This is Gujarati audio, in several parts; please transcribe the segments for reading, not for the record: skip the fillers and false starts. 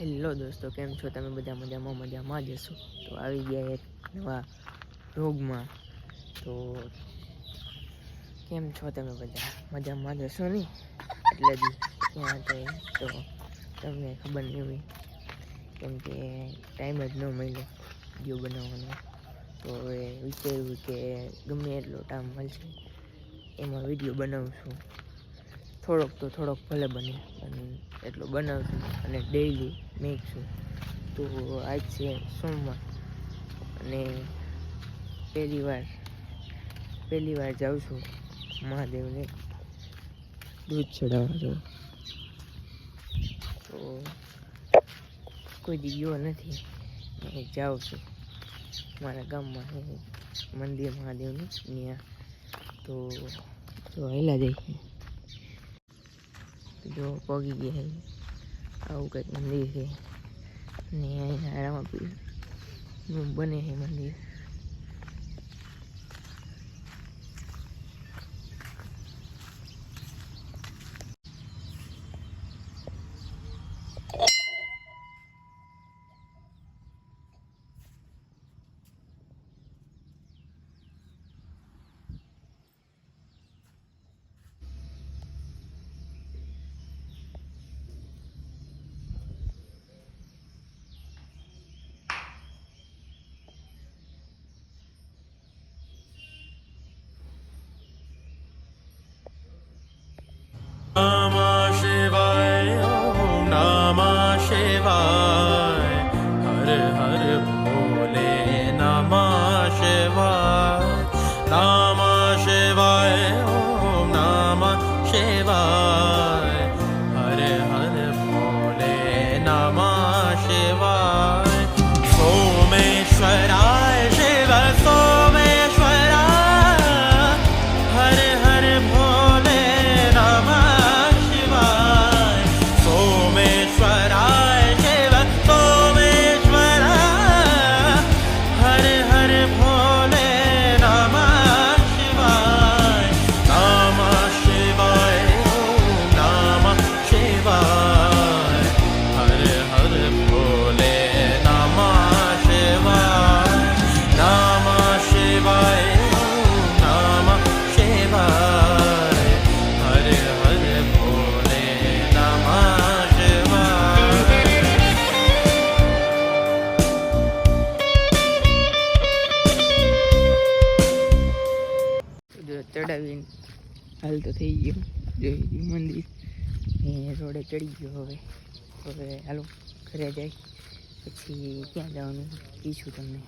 હેલો દોસ્તો, કેમ છો તમે? બધા મજામાં જ હશો. તો આવી ગયા એક નવા વ્લોગમાં. તો કેમ છો તમે? બધા મજામાં જ હશો ને? એટલે જ ક્યાં હતા તો તમને ખબર નહીં હોય, કેમ કે ટાઈમ જ ન મળ્યો વિડીયો બનાવવાનો. તો હવે વિચાર્યું કે ગમે એટલો ટાઈમ મળશે એમાં વિડીયો બનાવશું. થોડોક ભલે બને પણ એટલો બનાવશું અને ડેઈલી મેકશું. તો આજ છે સોમવાર અને પહેલી વાર જાઉં છું મહાદેવને દૂધ ચડાવવા જાઉં. તો કોઈ દી ગયો નથી, જાઉં છું મારા ગામમાં મંદિર મહાદેવનું ત્યાં. તો હેલા જાય જો પગી ગયા આવું કંઈક મંદિર છે ને અહીંયા રામાપીરનું બને છે મંદિર. Namah Shivaya, Om Namah Shivaya, Har Har Bhole Namah Shivaya, Namah Shivaya, Om Namah Shivaya, Har Har Bhole Namah Shivaya, Someshwaraya Shiva Someshwaraya, Har Har Bhole Namah ચડાવીને હાલ તો થઈ ગયો. જોઈ ગયું મંદિર એ રોડે ચડી ગયો. હવે હાલો ઘરે જાય, પછી ક્યાં જવાનું કહીશું તમને.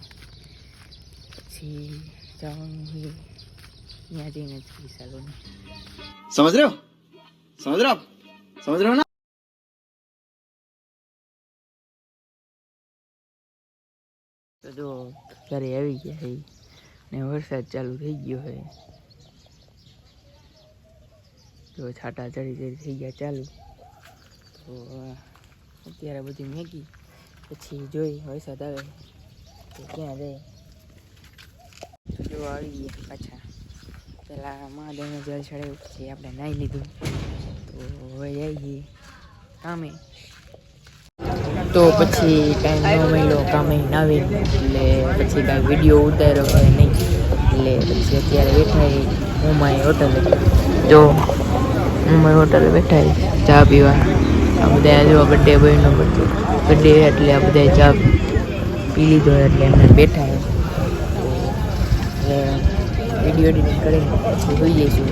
પછી જવાનું ત્યાં જઈને જ કહીશ. હાલો समझ रहे हो ना. તો જો ઘરે આવી ગયા છે ને વરસાદ ચાલુ થઈ ગયો છે. જો છાંટા ચડી થઈ ગયા ચાલુ. તો અત્યારે બધી મેગી, પછી જોઈ વરસાદ આવે તો ક્યાં જાય. જો આવી ગયા પાછા. પેલા મહાદેવને જળ ચડાવ્યું, પછી આપણે નાહી લીધું. તો હવે જઈએ કામે. તો પછી કાંઈ ન મળ્યો કામે નાવી, એટલે પછી કાંઈ વિડીયો ઉતાર્યો હોય નહીં. એટલે પછી અત્યારે બેઠા ઉમાઈ હોટલે. જો ઉમાઈ હોટલે બેઠા ચા પીવા. આ બધા જો બર્થડે બોયનો બર્થડે એટલે આ બધા ચા પી લીધો એટલે એમને બેઠા. એટલે વિડીયો એડિટિંગ કરીને પછી હોઈ જઈશું.